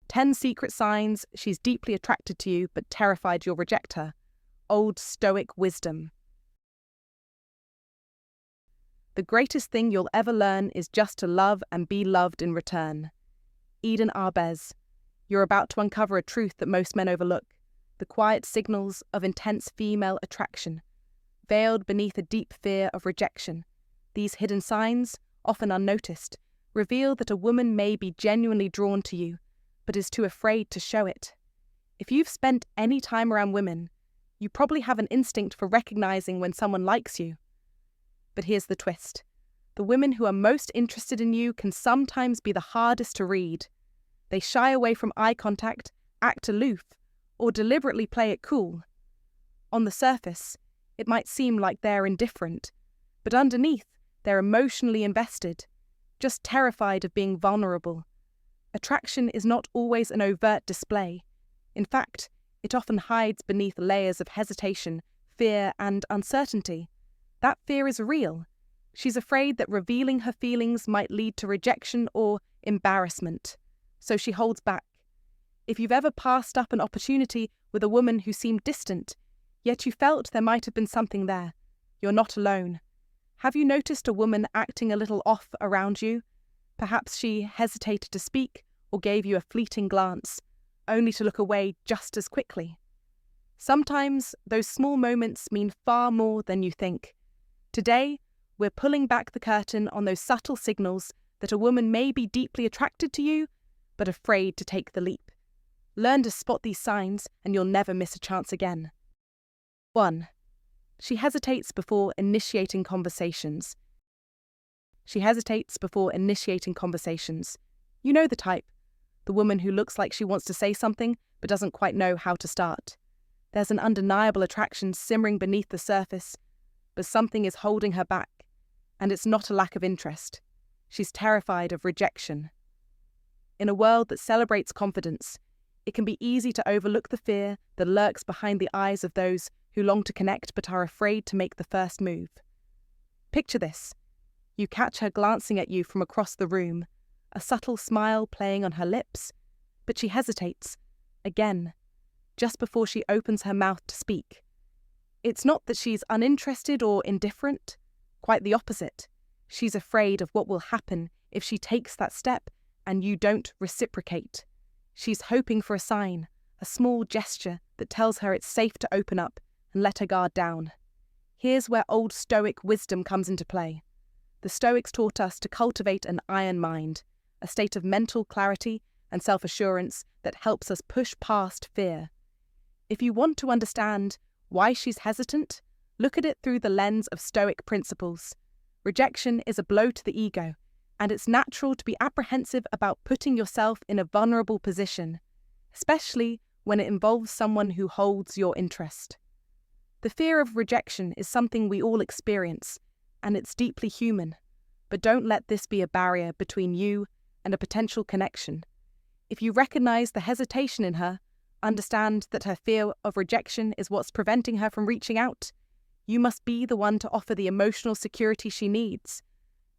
10 secret signs she's deeply attracted to you but terrified you'll reject her. Old Stoic wisdom. The greatest thing you'll ever learn is just to love and be loved in return. Eden Arbez. You're about to uncover a truth that most men overlook, the quiet signals of intense female attraction, veiled beneath a deep fear of rejection. These hidden signs, often unnoticed, reveal that a woman may be genuinely drawn to you, but is too afraid to show it. If you've spent any time around women, you probably have an instinct for recognizing when someone likes you. But here's the twist. The women who are most interested in you can sometimes be the hardest to read. They shy away from eye contact, act aloof, or deliberately play it cool. On the surface, it might seem like they're indifferent, but underneath, they're emotionally invested, just terrified of being vulnerable. Attraction is not always an overt display. In fact, it often hides beneath layers of hesitation, fear, and uncertainty. That fear is real. She's afraid that revealing her feelings might lead to rejection or embarrassment, so she holds back. If you've ever passed up an opportunity with a woman who seemed distant, yet you felt there might have been something there, you're not alone. Have you noticed a woman acting a little off around you? Perhaps she hesitated to speak or gave you a fleeting glance, only to look away just as quickly. Sometimes those small moments mean far more than you think. Today, we're pulling back the curtain on those subtle signals that a woman may be deeply attracted to you, but afraid to take the leap. Learn to spot these signs and you'll never miss a chance again. 1. She hesitates before initiating conversations. You know the type. The woman who looks like she wants to say something but doesn't quite know how to start. There's an undeniable attraction simmering beneath the surface, but something is holding her back, and it's not a lack of interest. She's terrified of rejection. In a world that celebrates confidence, it can be easy to overlook the fear that lurks behind the eyes of those who long to connect but are afraid to make the first move. Picture this. You catch her glancing at you from across the room, a subtle smile playing on her lips, but she hesitates, again, just before she opens her mouth to speak. It's not that she's uninterested or indifferent, quite the opposite. She's afraid of what will happen if she takes that step and you don't reciprocate. She's hoping for a sign, a small gesture that tells her it's safe to open up and let her guard down. Here's where old Stoic wisdom comes into play. The Stoics taught us to cultivate an iron mind, a state of mental clarity and self-assurance that helps us push past fear. If you want to understand why she's hesitant, look at it through the lens of Stoic principles. Rejection is a blow to the ego, and it's natural to be apprehensive about putting yourself in a vulnerable position, especially when it involves someone who holds your interest. The fear of rejection is something we all experience, and it's deeply human, but don't let this be a barrier between you and a potential connection. If you recognize the hesitation in her, understand that her fear of rejection is what's preventing her from reaching out. You must be the one to offer the emotional security she needs.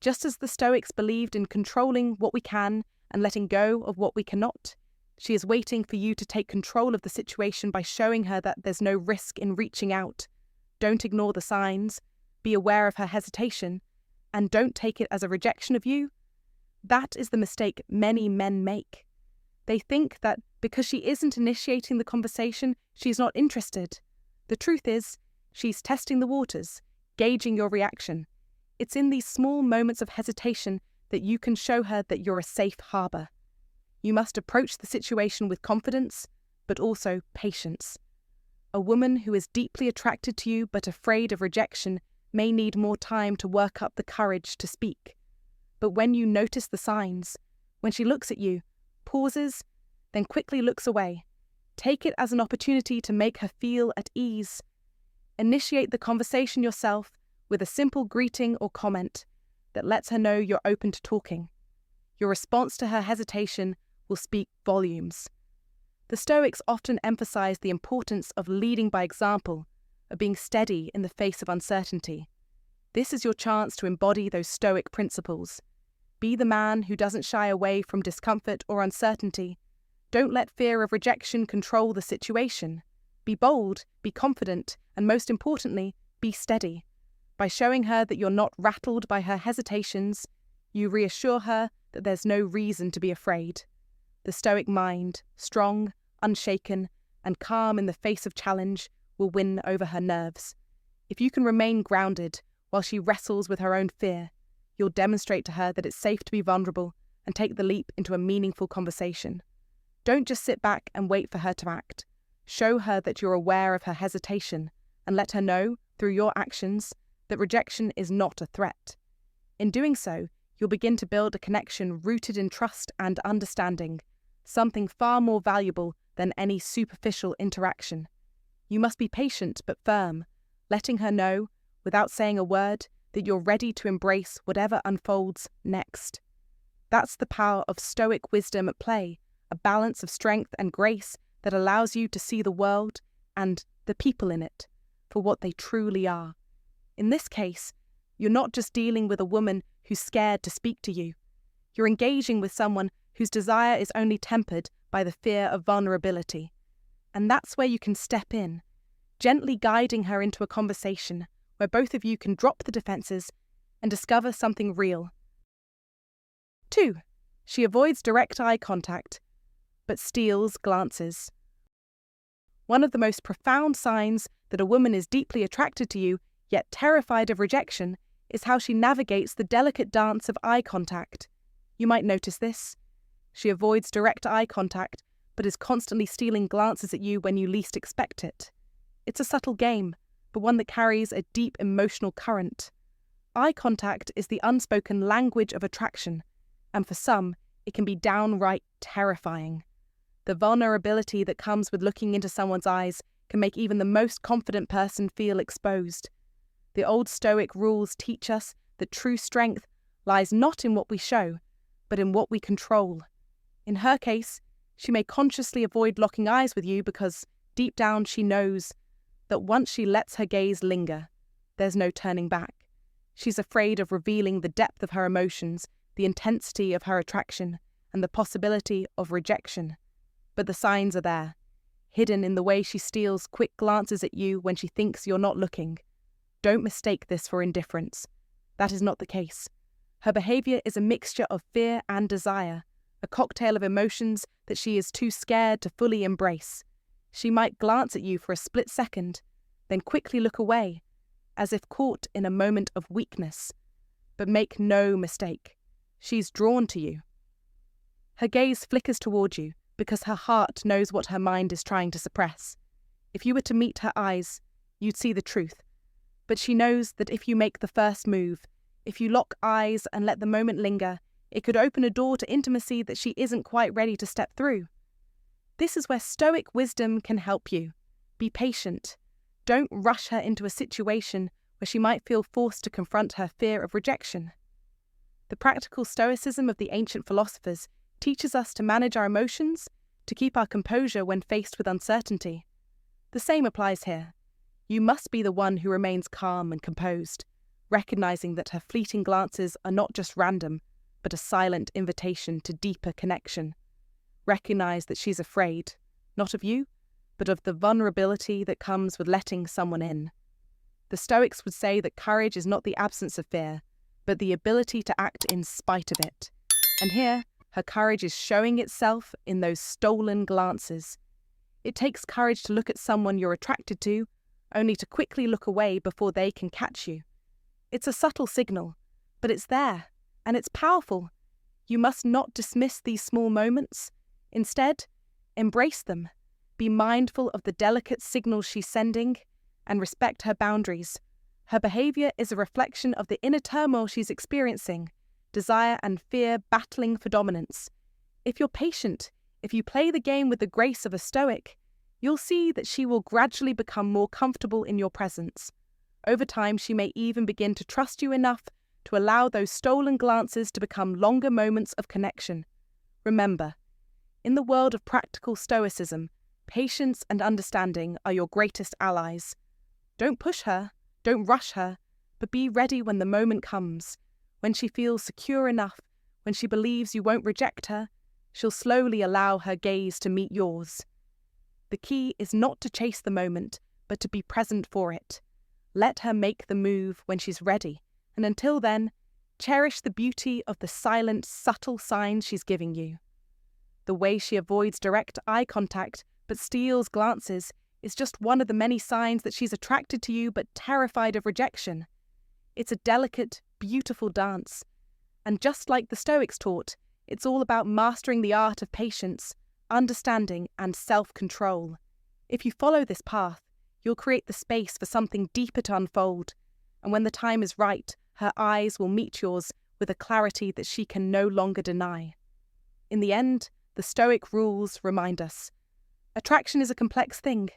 Just as the Stoics believed in controlling what we can and letting go of what we cannot, she is waiting for you to take control of the situation by showing her that there's no risk in reaching out. Don't ignore the signs, be aware of her hesitation, and don't take it as a rejection of you. That is the mistake many men make. They think that because she isn't initiating the conversation, she's not interested. The truth is, she's testing the waters, gauging your reaction. It's in these small moments of hesitation that you can show her that you're a safe harbour. You must approach the situation with confidence, but also patience. A woman who is deeply attracted to you but afraid of rejection may need more time to work up the courage to speak. But when you notice the signs, when she looks at you, pauses, then quickly looks away, take it as an opportunity to make her feel at ease. Initiate the conversation yourself with a simple greeting or comment that lets her know you're open to talking. Your response to her hesitation will speak volumes. The Stoics often emphasize the importance of leading by example, of being steady in the face of uncertainty. This is your chance to embody those Stoic principles. Be the man who doesn't shy away from discomfort or uncertainty. Don't let fear of rejection control the situation. Be bold, be confident, and most importantly, be steady. By showing her that you're not rattled by her hesitations, you reassure her that there's no reason to be afraid. The Stoic mind, strong, unshaken, and calm in the face of challenge, will win over her nerves. If you can remain grounded while she wrestles with her own fear, you'll demonstrate to her that it's safe to be vulnerable and take the leap into a meaningful conversation. Don't just sit back and wait for her to act. Show her that you're aware of her hesitation and let her know, through your actions, that rejection is not a threat. In doing so, you'll begin to build a connection rooted in trust and understanding, something far more valuable than any superficial interaction. You must be patient but firm, letting her know, without saying a word, that you're ready to embrace whatever unfolds next. That's the power of Stoic wisdom at play, a balance of strength and grace that allows you to see the world and the people in it for what they truly are. In this case, you're not just dealing with a woman who's scared to speak to you. You're engaging with someone whose desire is only tempered by the fear of vulnerability. And that's where you can step in, gently guiding her into a conversation where both of you can drop the defenses and discover something real. 2. She avoids direct eye contact, but steals glances. One of the most profound signs that a woman is deeply attracted to you, yet terrified of rejection, is how she navigates the delicate dance of eye contact. You might notice this. She avoids direct eye contact, but is constantly stealing glances at you when you least expect it. It's a subtle game, but one that carries a deep emotional current. Eye contact is the unspoken language of attraction, and for some, it can be downright terrifying. The vulnerability that comes with looking into someone's eyes can make even the most confident person feel exposed. The Old Stoic rules teach us that true strength lies not in what we show, but in what we control. In her case, she may consciously avoid locking eyes with you because, deep down, she knows that once she lets her gaze linger, there's no turning back. She's afraid of revealing the depth of her emotions, the intensity of her attraction, and the possibility of rejection. But the signs are there, hidden in the way she steals quick glances at you when she thinks you're not looking. Don't mistake this for indifference. That is not the case. Her behavior is a mixture of fear and desire, a cocktail of emotions that she is too scared to fully embrace. She might glance at you for a split second, then quickly look away, as if caught in a moment of weakness. But make no mistake, she's drawn to you. Her gaze flickers toward you because her heart knows what her mind is trying to suppress. If you were to meet her eyes, you'd see the truth. But she knows that if you make the first move, if you lock eyes and let the moment linger, it could open a door to intimacy that she isn't quite ready to step through. This is where Stoic wisdom can help you. Be patient. Don't rush her into a situation where she might feel forced to confront her fear of rejection. The practical Stoicism of the ancient philosophers teaches us to manage our emotions, to keep our composure when faced with uncertainty. The same applies here. You must be the one who remains calm and composed, recognizing that her fleeting glances are not just random, but a silent invitation to deeper connection. Recognize that she's afraid, not of you, but of the vulnerability that comes with letting someone in. The Stoics would say that courage is not the absence of fear, but the ability to act in spite of it. And here, her courage is showing itself in those stolen glances. It takes courage to look at someone you're attracted to, only to quickly look away before they can catch you. It's a subtle signal, but it's there, and it's powerful. You must not dismiss these small moments. Instead, embrace them. Be mindful of the delicate signals she's sending, and respect her boundaries. Her behavior is a reflection of the inner turmoil she's experiencing, desire and fear battling for dominance. If you're patient, if you play the game with the grace of a Stoic, you'll see that she will gradually become more comfortable in your presence. Over time, she may even begin to trust you enough to allow those stolen glances to become longer moments of connection. Remember, in the world of practical Stoicism, patience and understanding are your greatest allies. Don't push her, don't rush her, but be ready when the moment comes. When she feels secure enough, when she believes you won't reject her, she'll slowly allow her gaze to meet yours. The key is not to chase the moment, but to be present for it. Let her make the move when she's ready, and until then, cherish the beauty of the silent, subtle signs she's giving you. The way she avoids direct eye contact but steals glances is just one of the many signs that she's attracted to you but terrified of rejection. It's a delicate, beautiful dance. And just like the Stoics taught, it's all about mastering the art of patience, understanding, and self-control. If you follow this path, you'll create the space for something deeper to unfold, and when the time is right, her eyes will meet yours with a clarity that she can no longer deny. In the end, the Stoic rules remind us, attraction is a complex thing.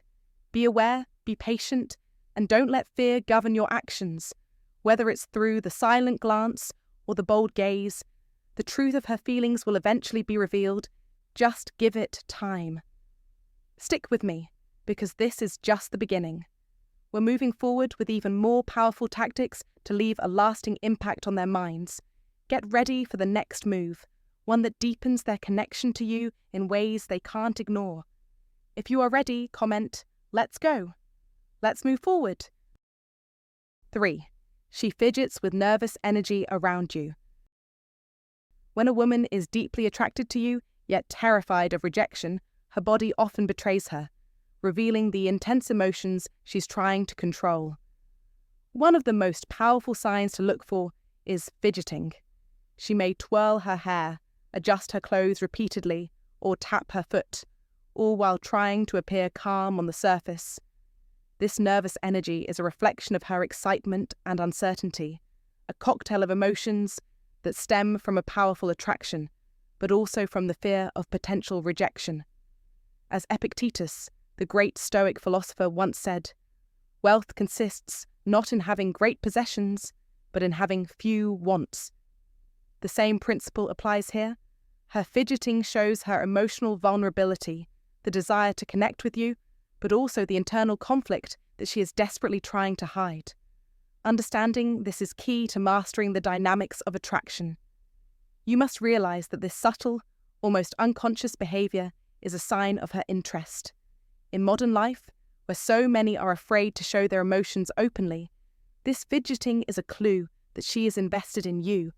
Be aware, be patient, and don't let fear govern your actions. Whether it's through the silent glance or the bold gaze, the truth of her feelings will eventually be revealed. Just give it time. Stick with me, because this is just the beginning. We're moving forward with even more powerful tactics to leave a lasting impact on their minds. Get ready for the next move, one that deepens their connection to you in ways they can't ignore. If you are ready, comment, "Let's go." Let's move forward. 3. She fidgets with nervous energy around you. When a woman is deeply attracted to you, yet terrified of rejection, her body often betrays her, revealing the intense emotions she's trying to control. One of the most powerful signs to look for is fidgeting. She may twirl her hair, adjust her clothes repeatedly, or tap her foot, all while trying to appear calm on the surface. This nervous energy is a reflection of her excitement and uncertainty, a cocktail of emotions that stem from a powerful attraction, but also from the fear of potential rejection. As Epictetus, the great Stoic philosopher, once said, "Wealth consists not in having great possessions, but in having few wants." The same principle applies here. Her fidgeting shows her emotional vulnerability, the desire to connect with you, but also the internal conflict that she is desperately trying to hide. Understanding this is key to mastering the dynamics of attraction. You must realize that this subtle, almost unconscious behavior is a sign of her interest. In modern life, where so many are afraid to show their emotions openly, this fidgeting is a clue that she is invested in you,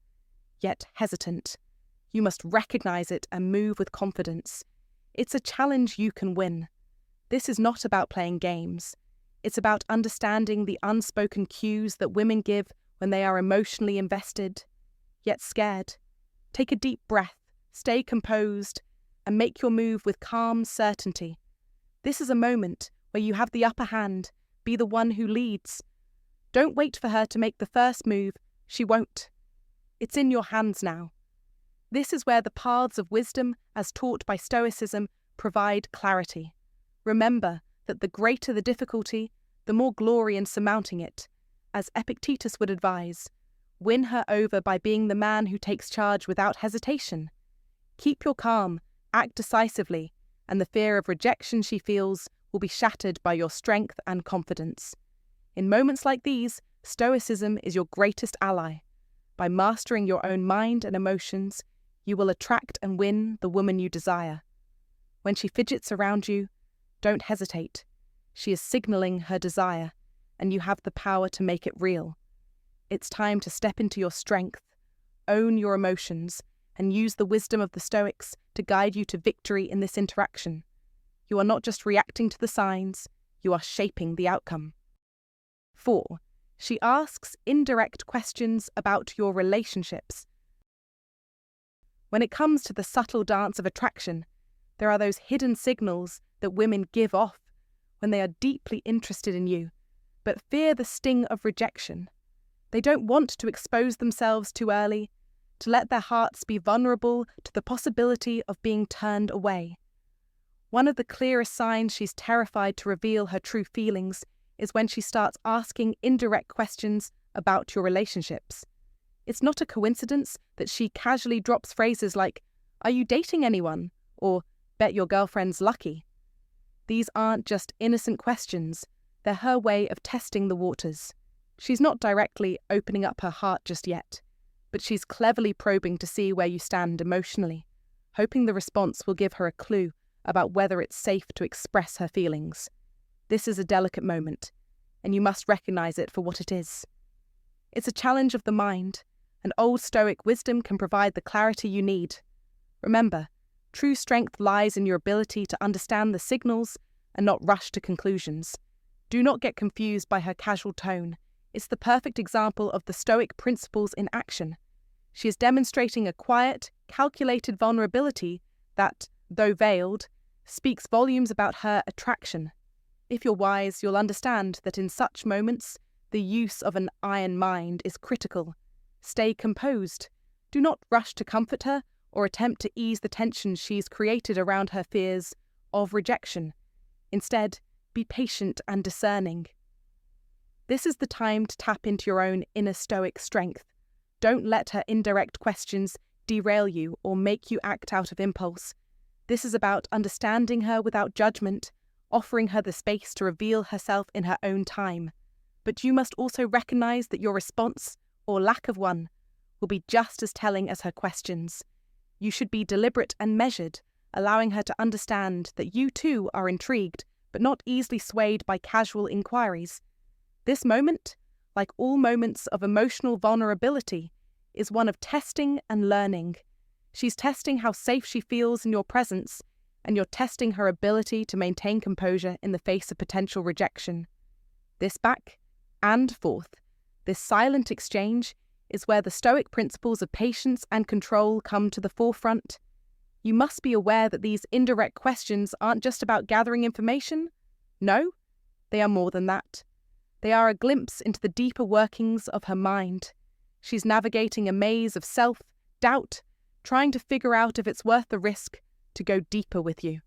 yet hesitant. You must recognize it and move with confidence. It's a challenge you can win. This is not about playing games. It's about understanding the unspoken cues that women give when they are emotionally invested, yet scared. Take a deep breath, stay composed, and make your move with calm certainty. This is a moment where you have the upper hand. Be the one who leads. Don't wait for her to make the first move. She won't. It's in your hands now. This is where the paths of wisdom, as taught by Stoicism, provide clarity. Remember that the greater the difficulty, the more glory in surmounting it. As Epictetus would advise, win her over by being the man who takes charge without hesitation. Keep your calm, act decisively, and the fear of rejection she feels will be shattered by your strength and confidence. In moments like these, Stoicism is your greatest ally. By mastering your own mind and emotions, you will attract and win the woman you desire. When she fidgets around you, don't hesitate. She is signaling her desire, and you have the power to make it real. It's time to step into your strength, own your emotions, and use the wisdom of the Stoics to guide you to victory in this interaction. You are not just reacting to the signs, you are shaping the outcome. 4. She asks indirect questions about your relationships. When it comes to the subtle dance of attraction, there are those hidden signals that women give off when they are deeply interested in you, but fear the sting of rejection. They don't want to expose themselves too early, to let their hearts be vulnerable to the possibility of being turned away. One of the clearest signs she's terrified to reveal her true feelings is when she starts asking indirect questions about your relationships. It's not a coincidence that she casually drops phrases like, "Are you dating anyone?" or "Bet your girlfriend's lucky." These aren't just innocent questions, they're her way of testing the waters. She's not directly opening up her heart just yet, but she's cleverly probing to see where you stand emotionally. hoping the response will give her a clue about whether it's safe to express her feelings. This is a delicate moment, and you must recognize it for what it is. It's a challenge of the mind, and Old Stoic wisdom can provide the clarity you need. Remember, true strength lies in your ability to understand the signals and not rush to conclusions. Do not get confused by her casual tone. It's the perfect example of the Stoic principles in action. She is demonstrating a quiet, calculated vulnerability that, though veiled, speaks volumes about her attraction. If you're wise, you'll understand that in such moments, the use of an iron mind is critical. Stay composed. Do not rush to comfort her or attempt to ease the tension she's created around her fears of rejection. Instead, be patient and discerning. This is the time to tap into your own inner Stoic strength. Don't let her indirect questions derail you or make you act out of impulse. This is about understanding her without judgment, offering her the space to reveal herself in her own time. But you must also recognize that your response, or lack of one, will be just as telling as her questions. You should be deliberate and measured, allowing her to understand that you too are intrigued, but not easily swayed by casual inquiries. This moment, like all moments of emotional vulnerability, is one of testing and learning. She's testing how safe she feels in your presence, and you're testing her ability to maintain composure in the face of potential rejection. This back and forth, this silent exchange, is where the Stoic principles of patience and control come to the forefront. You must be aware that these indirect questions aren't just about gathering information. No, they are more than that. They are a glimpse into the deeper workings of her mind. She's navigating a maze of self-doubt, trying to figure out if it's worth the risk to go deeper with you.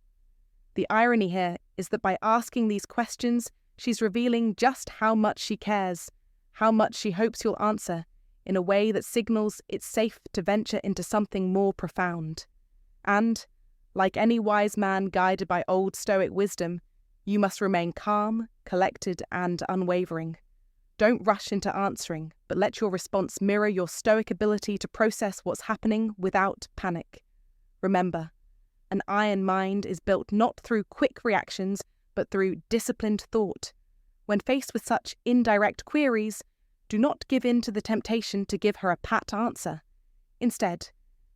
The irony here is that by asking these questions, she's revealing just how much she cares, how much she hopes you'll answer, in a way that signals it's safe to venture into something more profound. And, like any wise man guided by Old Stoic wisdom, you must remain calm, collected, and unwavering. Don't rush into answering, but let your response mirror your Stoic ability to process what's happening without panic. Remember, an iron mind is built not through quick reactions, but through disciplined thought. When faced with such indirect queries, do not give in to the temptation to give her a pat answer. Instead,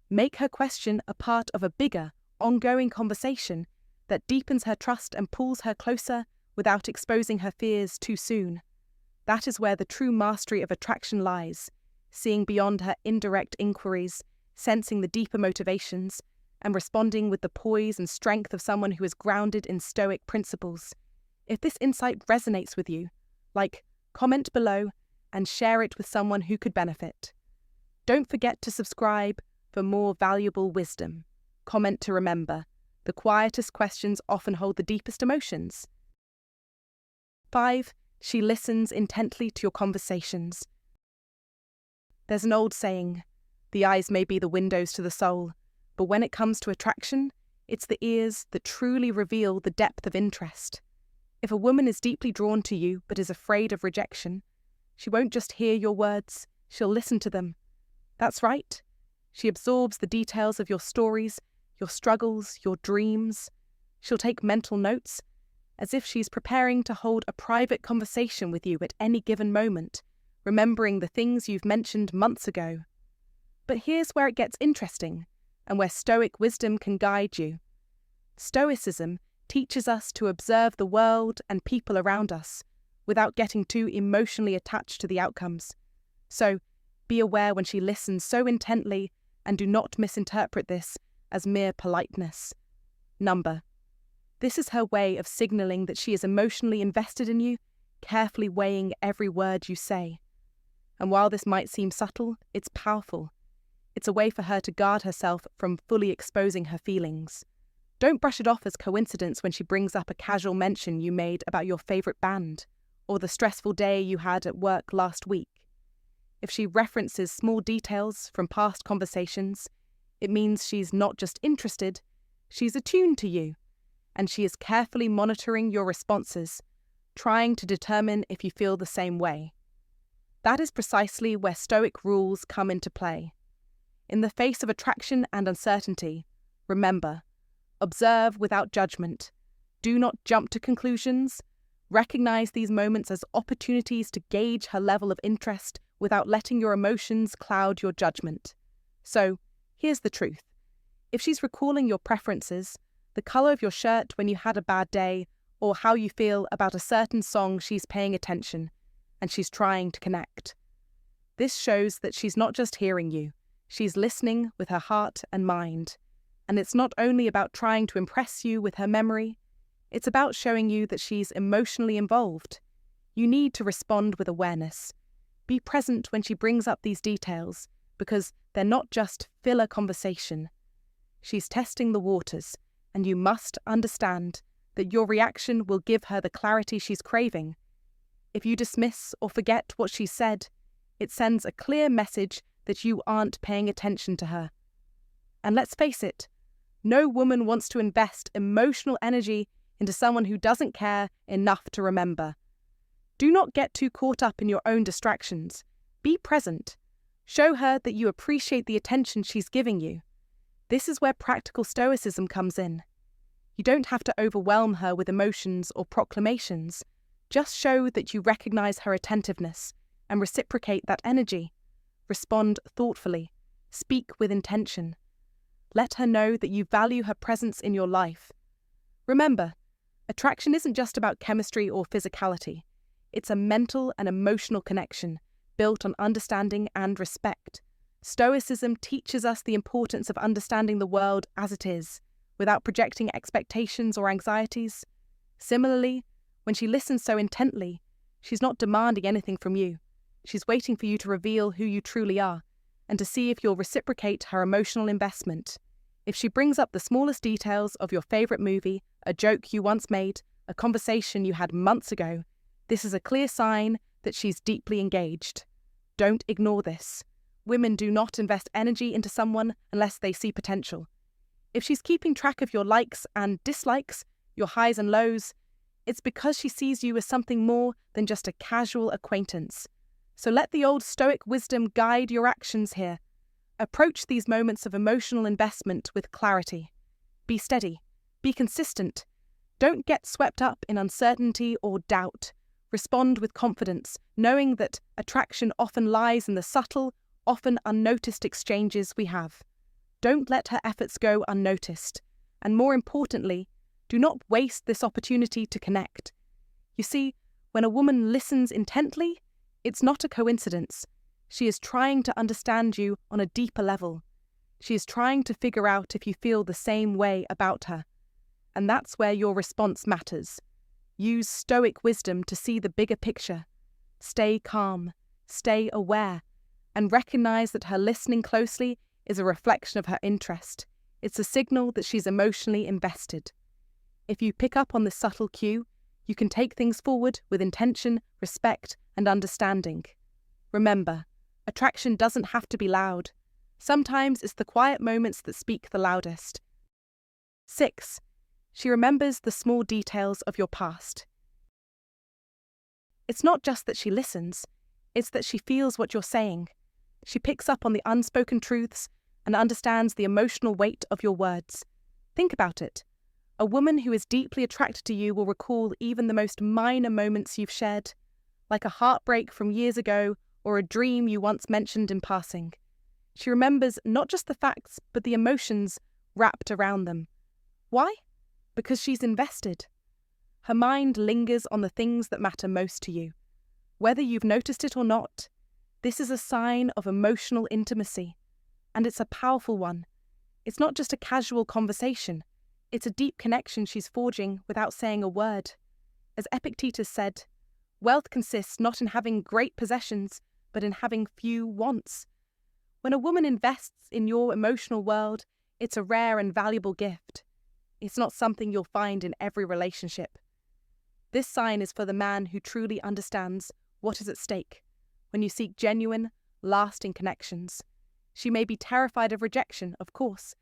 make her question a part of a bigger, ongoing conversation that deepens her trust and pulls her closer without exposing her fears too soon. That is where the true mastery of attraction lies, seeing beyond her indirect inquiries, sensing the deeper motivations, and responding with the poise and strength of someone who is grounded in Stoic principles. If this insight resonates with you, comment below and share it with someone who could benefit. Don't forget to subscribe for more valuable wisdom. Comment to remember. The quietest questions often hold the deepest emotions. 5. She listens intently to your conversations. There's an old saying, the eyes may be the windows to the soul, but when it comes to attraction, it's the ears that truly reveal the depth of interest. If a woman is deeply drawn to you but is afraid of rejection, she won't just hear your words, she'll listen to them. That's right. She absorbs the details of your stories, your struggles, your dreams. She'll take mental notes, as if she's preparing to hold a private conversation with you at any given moment, remembering the things you've mentioned months ago. But here's where it gets interesting, and where Stoic wisdom can guide you. Stoicism teaches us to observe the world and people around us, without getting too emotionally attached to the outcomes. So, be aware when she listens so intently, and do not misinterpret this as mere politeness. This is her way of signaling that she is emotionally invested in you, carefully weighing every word you say. And while this might seem subtle, it's powerful. It's a way for her to guard herself from fully exposing her feelings. Don't brush it off as coincidence when she brings up a casual mention you made about your favourite band, or the stressful day you had at work last week. If she references small details from past conversations, it means she's not just interested, she's attuned to you, and she is carefully monitoring your responses, trying to determine if you feel the same way. That is precisely where Stoic rules come into play. In the face of attraction and uncertainty, Remember, observe without judgment. Do not jump to conclusions. Recognize these moments as opportunities to gauge her level of interest without letting your emotions cloud your judgment. So, here's the truth. If she's recalling your preferences, the color of your shirt when you had a bad day, or how you feel about a certain song, she's paying attention, and she's trying to connect. This shows that she's not just hearing you, she's listening with her heart and mind. And it's not only about trying to impress you with her memory, it's about showing you that she's emotionally involved. You need to respond with awareness. Be present when she brings up these details, because they're not just filler conversation. She's testing the waters, and you must understand that your reaction will give her the clarity she's craving. If you dismiss or forget what she said, it sends a clear message that you aren't paying attention to her. And let's face it, no woman wants to invest emotional energy into someone who doesn't care enough to remember. Do not get too caught up in your own distractions. Be present. Show her that you appreciate the attention she's giving you. This is where practical stoicism comes in. You don't have to overwhelm her with emotions or proclamations. Just show that you recognize her attentiveness and reciprocate that energy. Respond thoughtfully. Speak with intention. Let her know that you value her presence in your life. Remember, attraction isn't just about chemistry or physicality. It's a mental and emotional connection built on understanding and respect. Stoicism teaches us the importance of understanding the world as it is, without projecting expectations or anxieties. Similarly, when she listens so intently, she's not demanding anything from you. She's waiting for you to reveal who you truly are, and to see if you'll reciprocate her emotional investment. If she brings up the smallest details of your favourite movie, a joke you once made, a conversation you had months ago, this is a clear sign that she's deeply engaged. Don't ignore this. Women do not invest energy into someone unless they see potential. If she's keeping track of your likes and dislikes, your highs and lows, it's because she sees you as something more than just a casual acquaintance. So let the old Stoic wisdom guide your actions here. Approach these moments of emotional investment with clarity. Be steady. Be consistent. Don't get swept up in uncertainty or doubt. Respond with confidence, knowing that attraction often lies in the subtle, often unnoticed exchanges we have. Don't let her efforts go unnoticed. And more importantly, do not waste this opportunity to connect. You see, when a woman listens intently, it's not a coincidence. She is trying to understand you on a deeper level. She is trying to figure out if you feel the same way about her. And that's where your response matters. Use Stoic wisdom to see the bigger picture. Stay calm, stay aware, and recognize that her listening closely is a reflection of her interest. It's a signal that she's emotionally invested. If you pick up on this subtle cue, you can take things forward with intention, respect, and understanding. Remember, attraction doesn't have to be loud. Sometimes it's the quiet moments that speak the loudest. 6. She remembers the small details of your past. It's not just that she listens, it's that she feels what you're saying. She picks up on the unspoken truths and understands the emotional weight of your words. Think about it. A woman who is deeply attracted to you will recall even the most minor moments you've shared, like a heartbreak from years ago or a dream you once mentioned in passing. She remembers not just the facts, but the emotions wrapped around them. Why? Because she's invested. Her mind lingers on the things that matter most to you. Whether you've noticed it or not, this is a sign of emotional intimacy, and it's a powerful one. It's not just a casual conversation. It's a deep connection she's forging without saying a word. As Epictetus said, wealth consists not in having great possessions, but in having few wants. When a woman invests in your emotional world, it's a rare and valuable gift. It's not something you'll find in every relationship. This sign is for the man who truly understands what is at stake when you seek genuine, lasting connections. She may be terrified of rejection, of course,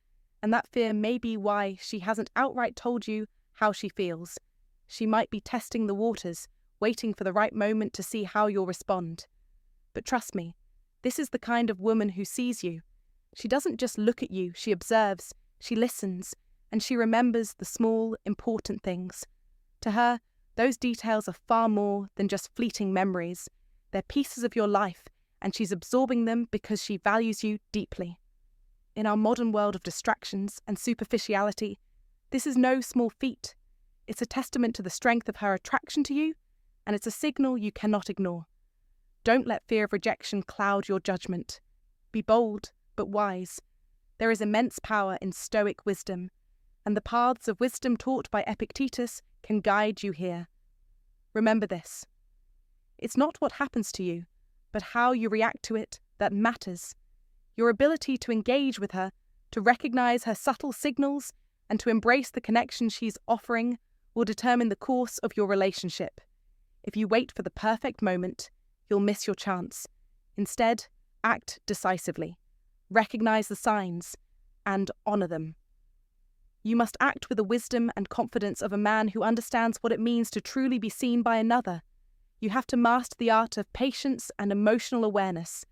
and that fear may be why she hasn't outright told you how she feels. She might be testing the waters, waiting for the right moment to see how you'll respond. But trust me, this is the kind of woman who sees you. She doesn't just look at you, she observes, She listens, and she remembers the small, important things. To her, those details are far more than just fleeting memories. They're pieces of your life, and she's absorbing them because she values you deeply. In our modern world of distractions and superficiality, this is no small feat. It's a testament to the strength of her attraction to you, and it's a signal you cannot ignore. Don't let fear of rejection cloud your judgment. Be bold, but wise. There is immense power in Stoic wisdom, and the paths of wisdom taught by Epictetus can guide you here. Remember this. It's not what happens to you, but how you react to it that matters. Your ability to engage with her, to recognize her subtle signals, and to embrace the connection she's offering will determine the course of your relationship. If you wait for the perfect moment, you'll miss your chance. Instead, act decisively. Recognize the signs and honor them. You must act with the wisdom and confidence of a man who understands what it means to truly be seen by another. You have to master the art of patience and emotional awareness,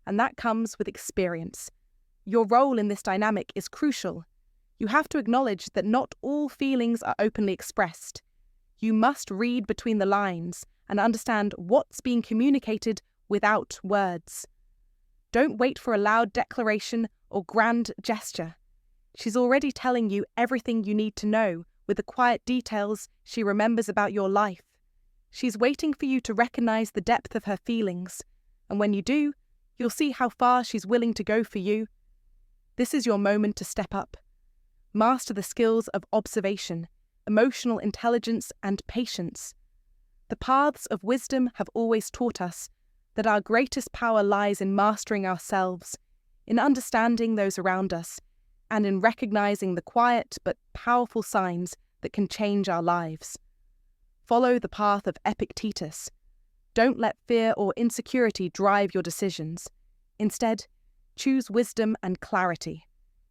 and that comes with experience. Your role in this dynamic is crucial. You have to acknowledge that not all feelings are openly expressed. You must read between the lines and understand what's being communicated without words. Don't wait for a loud declaration or grand gesture. She's already telling you everything you need to know with the quiet details she remembers about your life. She's waiting for you to recognize the depth of her feelings, and when you do, you'll see how far she's willing to go for you. This is your moment to step up. Master the skills of observation, emotional intelligence, and patience. The paths of wisdom have always taught us that our greatest power lies in mastering ourselves, in understanding those around us, and in recognizing the quiet but powerful signs that can change our lives. Follow the path of Epictetus. Don't let fear or insecurity drive your decisions. Instead, choose wisdom and clarity.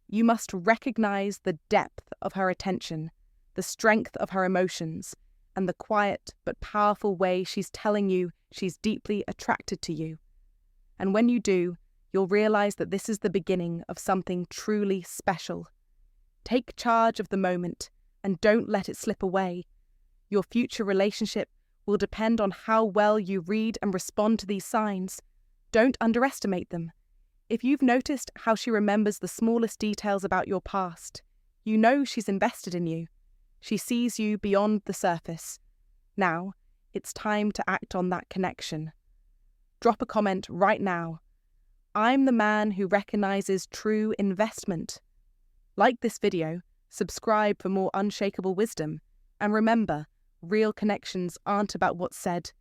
You must recognize the depth of her attention, the strength of her emotions, and the quiet but powerful way she's telling you she's deeply attracted to you. And when you do, you'll realize that this is the beginning of something truly special. Take charge of the moment and don't let it slip away. Your future relationship will depend on how well you read and respond to these signs. Don't underestimate them. If you've noticed how she remembers the smallest details about your past, you know she's invested in you. She sees you beyond the surface. Now, it's time to act on that connection. Drop a comment right now. I'm the man who recognizes true investment. Like this video, subscribe for more unshakable wisdom, and remember, real connections aren't about what's said,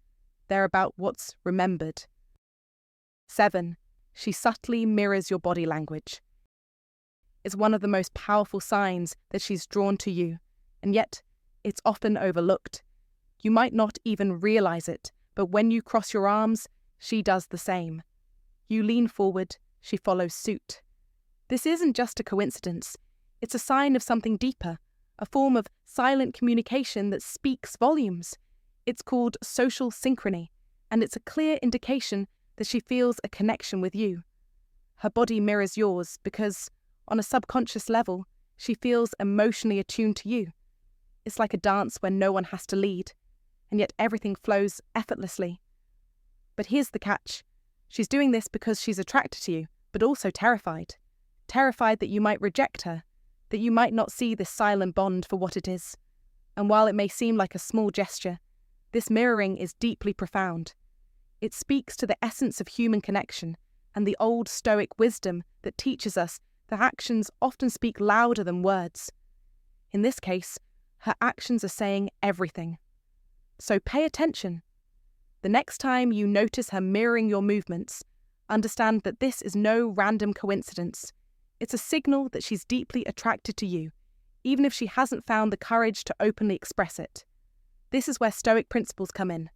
they're about what's remembered. 7. She subtly mirrors your body language. It's one of the most powerful signs that she's drawn to you, and yet it's often overlooked. You might not even realize it, but when you cross your arms, she does the same. You lean forward, she follows suit. This isn't just a coincidence. It's a sign of something deeper, a form of silent communication that speaks volumes. It's called social synchrony, and it's a clear indication that she feels a connection with you. Her body mirrors yours because, on a subconscious level, she feels emotionally attuned to you. It's like a dance where no one has to lead, and yet everything flows effortlessly. But here's the catch. She's doing this because she's attracted to you, but also terrified. Terrified that you might reject her, that you might not see this silent bond for what it is. And while it may seem like a small gesture, this mirroring is deeply profound. It speaks to the essence of human connection and the old Stoic wisdom that teaches us that actions often speak louder than words. In this case, her actions are saying everything. So pay attention. The next time you notice her mirroring your movements, understand that this is no random coincidence. It's a signal that she's deeply attracted to you, even if she hasn't found the courage to openly express it. This is where Stoic principles come in.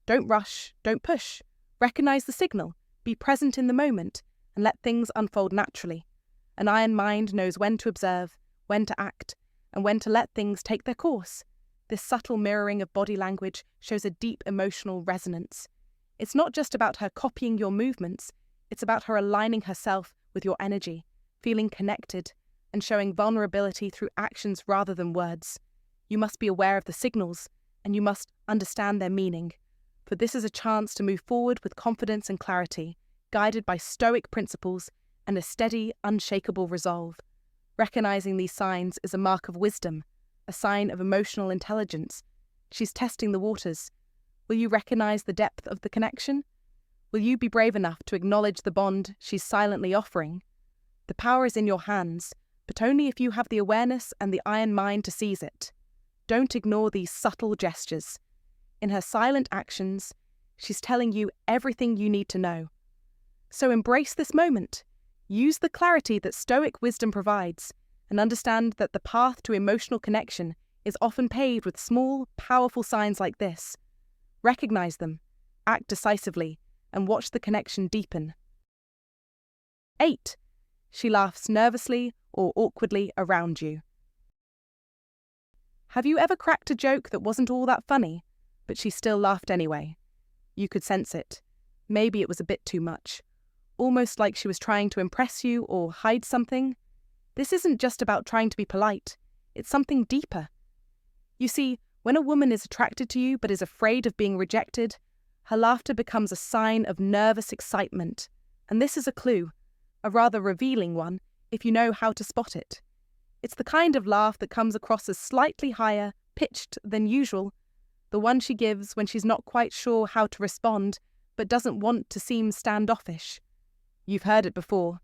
Don't rush, don't push. Recognize the signal, be present in the moment, and let things unfold naturally. An iron mind knows when to observe, when to act, and when to let things take their course. This subtle mirroring of body language shows a deep emotional resonance. It's not just about her copying your movements, it's about her aligning herself with your energy, feeling connected, and showing vulnerability through actions rather than words. You must be aware of the signals, and you must understand their meaning, for this is a chance to move forward with confidence and clarity, guided by Stoic principles and a steady, unshakable resolve. Recognizing these signs is a mark of wisdom, a sign of emotional intelligence. She's testing the waters. Will you recognize the depth of the connection? Will you be brave enough to acknowledge the bond she's silently offering? The power is in your hands, but only if you have the awareness and the iron mind to seize it. Don't ignore these subtle gestures. In her silent actions, she's telling you everything you need to know. So embrace this moment. Use the clarity that Stoic wisdom provides, and understand that the path to emotional connection is often paved with small, powerful signs like this. Recognize them, act decisively, and watch the connection deepen. 8. She laughs nervously or awkwardly around you. Have you ever cracked a joke that wasn't all that funny, but she still laughed anyway? You could sense it. Maybe it was a bit too much. Almost like she was trying to impress you or hide something. This isn't just about trying to be polite. It's something deeper. You see, when a woman is attracted to you but is afraid of being rejected, her laughter becomes a sign of nervous excitement. And this is a clue, a rather revealing one, if you know how to spot it. It's the kind of laugh that comes across as slightly higher, pitched than usual, the one she gives when she's not quite sure how to respond, but doesn't want to seem standoffish. You've heard it before,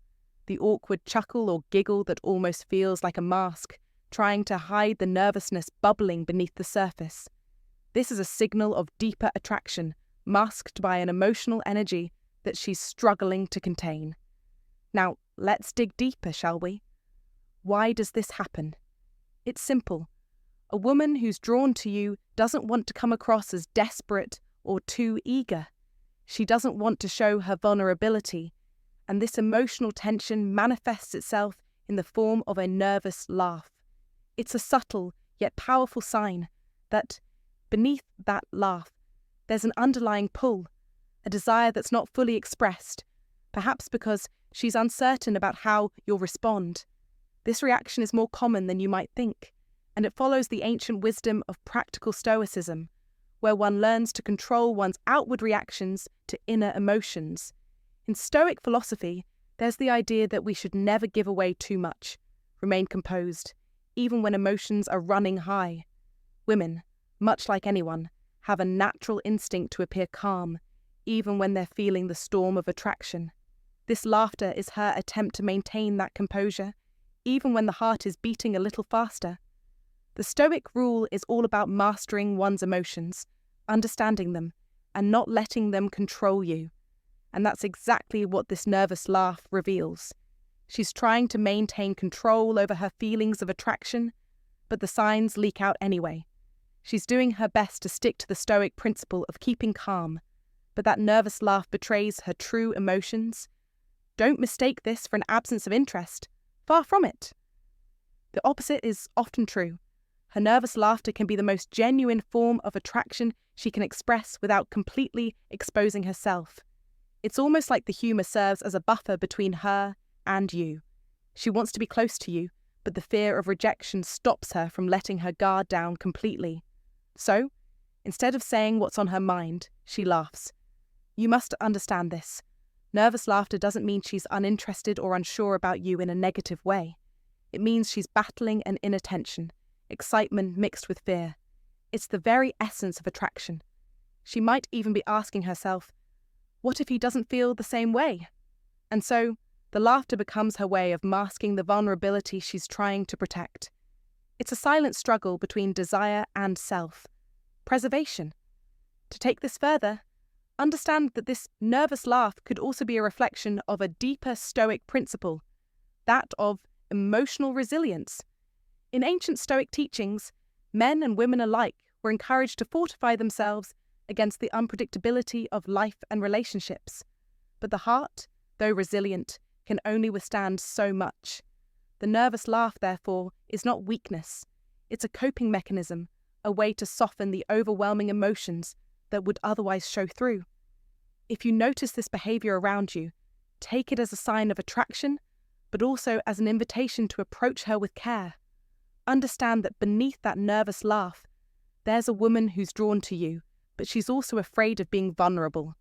the awkward chuckle or giggle that almost feels like a mask, trying to hide the nervousness bubbling beneath the surface. This is a signal of deeper attraction, masked by an emotional energy that she's struggling to contain. Now, let's dig deeper, shall we? Why does this happen? It's simple. A woman who's drawn to you doesn't want to come across as desperate or too eager. She doesn't want to show her vulnerability, and this emotional tension manifests itself in the form of a nervous laugh. It's a subtle yet powerful sign that, beneath that laugh, there's an underlying pull, a desire that's not fully expressed, perhaps because she's uncertain about how you'll respond. This reaction is more common than you might think, and it follows the ancient wisdom of practical Stoicism, where one learns to control one's outward reactions to inner emotions. In Stoic philosophy, there's the idea that we should never give away too much, remain composed, even when emotions are running high. Women, much like anyone, have a natural instinct to appear calm, even when they're feeling the storm of attraction. This laughter is her attempt to maintain that composure, even when the heart is beating a little faster. The Stoic rule is all about mastering one's emotions, understanding them, and not letting them control you. And that's exactly what this nervous laugh reveals. She's trying to maintain control over her feelings of attraction, but the signs leak out anyway. She's doing her best to stick to the Stoic principle of keeping calm, but that nervous laugh betrays her true emotions. Don't mistake this for an absence of interest. Far from it. The opposite is often true. Her nervous laughter can be the most genuine form of attraction she can express without completely exposing herself. It's almost like the humour serves as a buffer between her and you. She wants to be close to you, but the fear of rejection stops her from letting her guard down completely. So, instead of saying what's on her mind, she laughs. You must understand this. Nervous laughter doesn't mean she's uninterested or unsure about you in a negative way. It means she's battling an inner tension, excitement mixed with fear. It's the very essence of attraction. She might even be asking herself, what if he doesn't feel the same way? And so, the laughter becomes her way of masking the vulnerability she's trying to protect. It's a silent struggle between desire and self. Preservation. To take this further, understand that this nervous laugh could also be a reflection of a deeper Stoic principle, that of emotional resilience. In ancient Stoic teachings, men and women alike were encouraged to fortify themselves against the unpredictability of life and relationships. But the heart, though resilient, can only withstand so much. The nervous laugh, therefore, is not weakness. It's a coping mechanism, a way to soften the overwhelming emotions that would otherwise show through. If you notice this behaviour around you, take it as a sign of attraction, but also as an invitation to approach her with care. Understand that beneath that nervous laugh, there's a woman who's drawn to you, but she's also afraid of being vulnerable.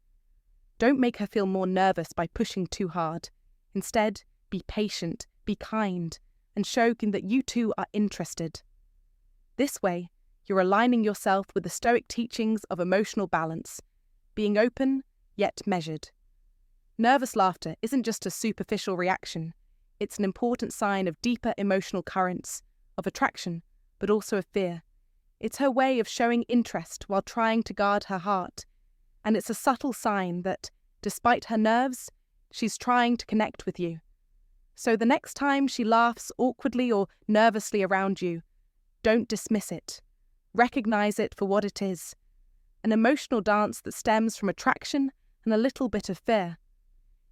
Don't make her feel more nervous by pushing too hard. Instead, be patient, be kind, and show that you too are interested. This way, you're aligning yourself with the Stoic teachings of emotional balance, being open, yet measured. Nervous laughter isn't just a superficial reaction. It's an important sign of deeper emotional currents, of attraction, but also of fear. It's her way of showing interest while trying to guard her heart, and it's a subtle sign that, despite her nerves, she's trying to connect with you. So the next time she laughs awkwardly or nervously around you, don't dismiss it. Recognize it for what it is, an emotional dance that stems from attraction and a little bit of fear.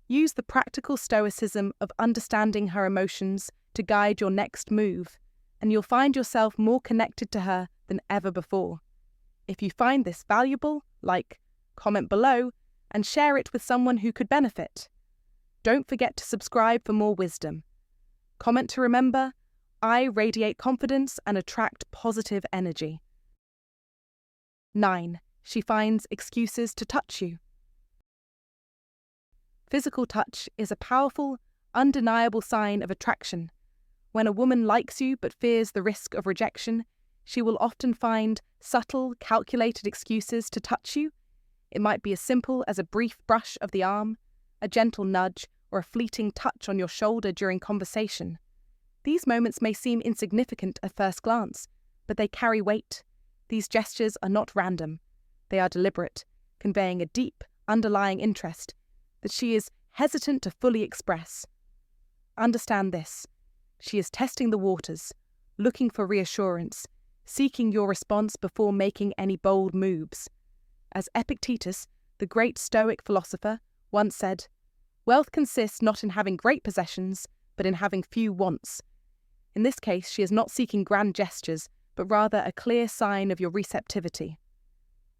Use the practical stoicism of understanding her emotions to guide your next move, and you'll find yourself more connected to her than ever before. If you find this valuable, comment below and share it with someone who could benefit. Don't forget to subscribe for more wisdom. Comment to remember, I radiate confidence and attract positive energy. 9. She finds excuses to touch you. Physical touch is a powerful, undeniable sign of attraction. When a woman likes you but fears the risk of rejection, she will often find subtle, calculated excuses to touch you. It might be as simple as a brief brush of the arm, a gentle nudge, or a fleeting touch on your shoulder during conversation. These moments may seem insignificant at first glance, but they carry weight. These gestures are not random. They are deliberate, conveying a deep, underlying interest that she is hesitant to fully express. Understand this. She is testing the waters, looking for reassurance, seeking your response before making any bold moves. As Epictetus, the great Stoic philosopher, once said, "Wealth consists not in having great possessions, but in having few wants." In this case, she is not seeking grand gestures, but rather a clear sign of your receptivity.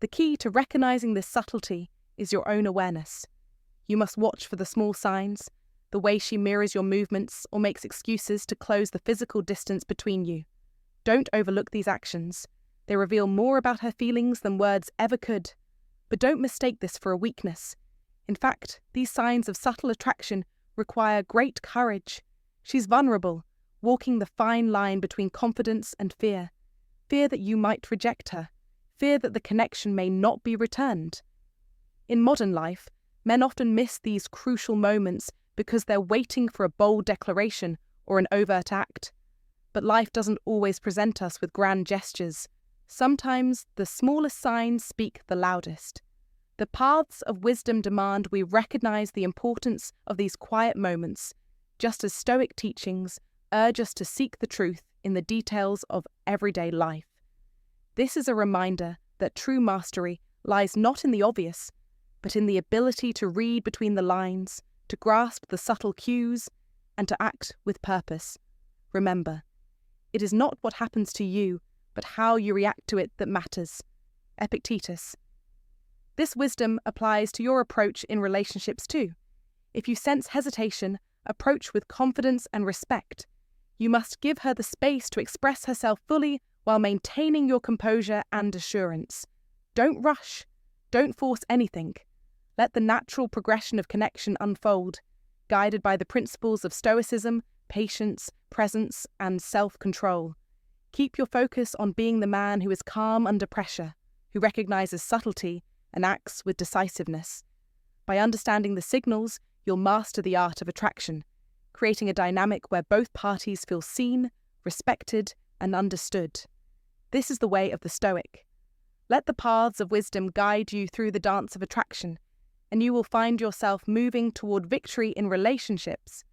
The key to recognizing this subtlety is your own awareness. You must watch for the small signs, the way she mirrors your movements or makes excuses to close the physical distance between you. Don't overlook these actions. They reveal more about her feelings than words ever could. But don't mistake this for a weakness. In fact, these signs of subtle attraction require great courage. She's vulnerable, walking the fine line between confidence and fear. Fear that you might reject her. Fear that the connection may not be returned. In modern life, men often miss these crucial moments because they're waiting for a bold declaration or an overt act. But life doesn't always present us with grand gestures. Sometimes the smallest signs speak the loudest. The paths of wisdom demand we recognize the importance of these quiet moments, just as Stoic teachings urge us to seek the truth in the details of everyday life. This is a reminder that true mastery lies not in the obvious, but in the ability to read between the lines, to grasp the subtle cues, and to act with purpose. Remember, it is not what happens to you, but how you react to it that matters. Epictetus. This wisdom applies to your approach in relationships too. If you sense hesitation, approach with confidence and respect. You must give her the space to express herself fully while maintaining your composure and assurance. Don't rush. Don't force anything. Let the natural progression of connection unfold, guided by the principles of Stoicism, patience, presence, and self-control. Keep your focus on being the man who is calm under pressure, who recognizes subtlety and acts with decisiveness. By understanding the signals, you'll master the art of attraction, creating a dynamic where both parties feel seen, respected, and understood. This is the way of the Stoic. Let the paths of wisdom guide you through the dance of attraction, and you will find yourself moving toward victory in relationships.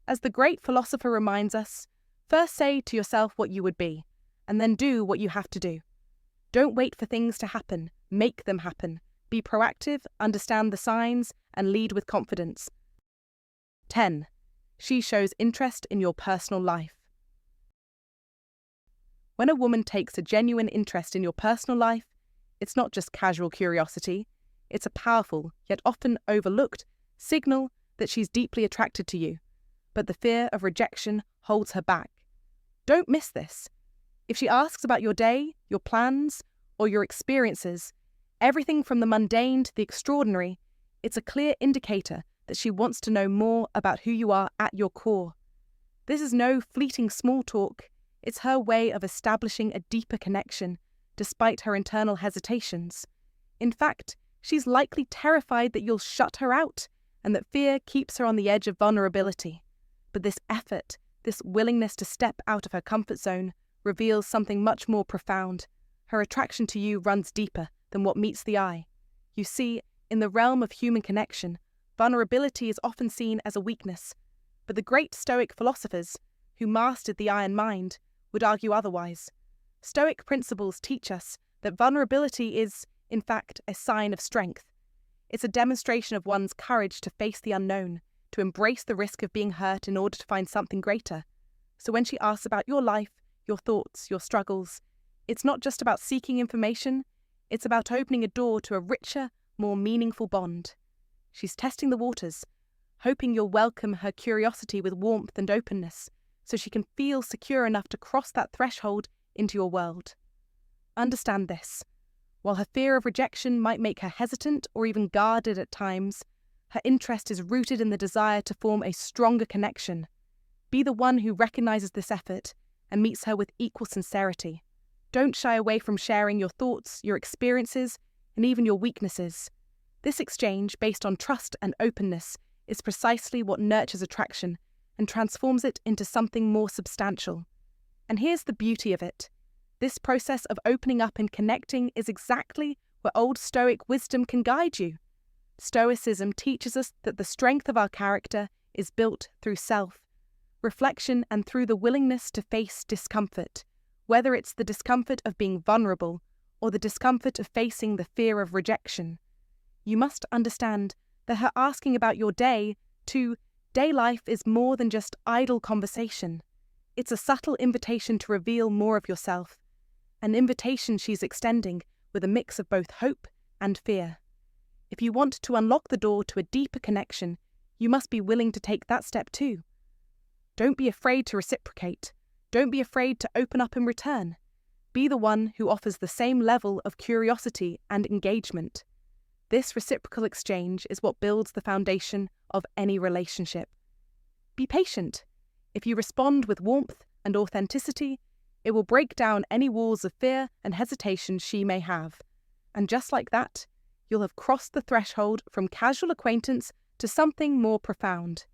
As the great philosopher reminds us, first say to yourself what you would be, and then do what you have to do. Don't wait for things to happen, make them happen. Be proactive, understand the signs, and lead with confidence. 10. She shows interest in your personal life. When a woman takes a genuine interest in your personal life, it's not just casual curiosity, it's a powerful, yet often overlooked, signal that she's deeply attracted to you. but the fear of rejection holds her back. Don't miss this. If she asks about your day, your plans, or your experiences, everything from the mundane to the extraordinary, it's a clear indicator that she wants to know more about who you are at your core. This is no fleeting small talk. It's her way of establishing a deeper connection, despite her internal hesitations. In fact, she's likely terrified that you'll shut her out, and that fear keeps her on the edge of vulnerability. But this effort, this willingness to step out of her comfort zone, reveals something much more profound. Her attraction to you runs deeper than what meets the eye. You see, in the realm of human connection, vulnerability is often seen as a weakness. But the great Stoic philosophers, who mastered the iron mind, would argue otherwise. Stoic principles teach us that vulnerability is, in fact, a sign of strength. It's a demonstration of one's courage to face the unknown, to embrace the risk of being hurt in order to find something greater. So when she asks about your life, your thoughts, your struggles, it's not just about seeking information, it's about opening a door to a richer, more meaningful bond. She's testing the waters, hoping you'll welcome her curiosity with warmth and openness, so she can feel secure enough to cross that threshold into your world. Understand this. While her fear of rejection might make her hesitant or even guarded at times, her interest is rooted in the desire to form a stronger connection. Be the one who recognizes this effort and meets her with equal sincerity. Don't shy away from sharing your thoughts, your experiences, and even your weaknesses. This exchange, based on trust and openness, is precisely what nurtures attraction and transforms it into something more substantial. And here's the beauty of it. This process of opening up and connecting is exactly where Old Stoic wisdom can guide you. Stoicism teaches us that the strength of our character is built through self-reflection and through the willingness to face discomfort, whether it's the discomfort of being vulnerable or the discomfort of facing the fear of rejection. You must understand that her asking about your day to day life is more than just idle conversation. It's a subtle invitation to reveal more of yourself, an invitation she's extending with a mix of both hope and fear. If you want to unlock the door to a deeper connection, you must be willing to take that step too. Don't be afraid to reciprocate. Don't be afraid to open up in return. Be the one who offers the same level of curiosity and engagement. This reciprocal exchange is what builds the foundation of any relationship. Be patient. If you respond with warmth and authenticity, it will break down any walls of fear and hesitation she may have. And just like that, you'll have crossed the threshold from casual acquaintance to something more profound.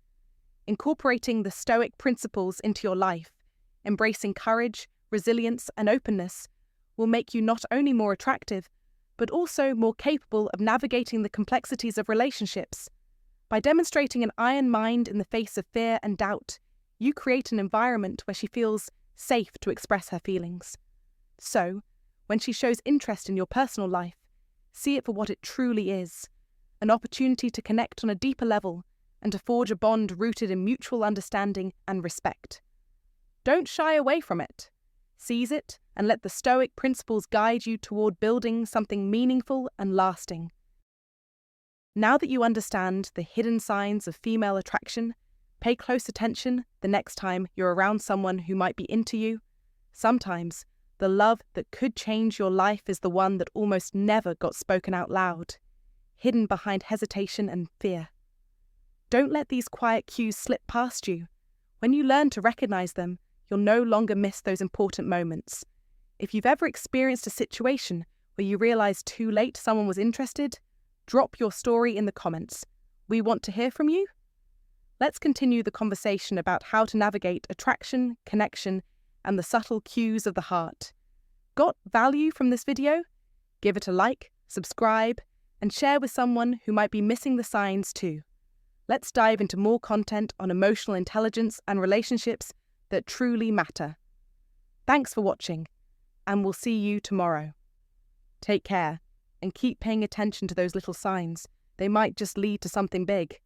Incorporating the Stoic principles into your life, embracing courage, resilience, and openness will make you not only more attractive, but also more capable of navigating the complexities of relationships. By demonstrating an iron mind in the face of fear and doubt, you create an environment where she feels safe to express her feelings. So, when she shows interest in your personal life, see it for what it truly is, an opportunity to connect on a deeper level and to forge a bond rooted in mutual understanding and respect. Don't shy away from it. Seize it and let the Stoic principles guide you toward building something meaningful and lasting. Now that you understand the hidden signs of female attraction, pay close attention the next time you're around someone who might be into you. Sometimes, the love that could change your life is the one that almost never got spoken out loud, hidden behind hesitation and fear. Don't let these quiet cues slip past you. When you learn to recognize them, you'll no longer miss those important moments. If you've ever experienced a situation where you realized too late someone was interested, drop your story in the comments. We want to hear from you. Let's continue the conversation about how to navigate attraction, connection, and the subtle cues of the heart. Got value from this video? Give it a like, subscribe, and share with someone who might be missing the signs too. Let's dive into more content on emotional intelligence and relationships that truly matter. Thanks for watching, and we'll see you tomorrow. Take care, and keep paying attention to those little signs. They might just lead to something big.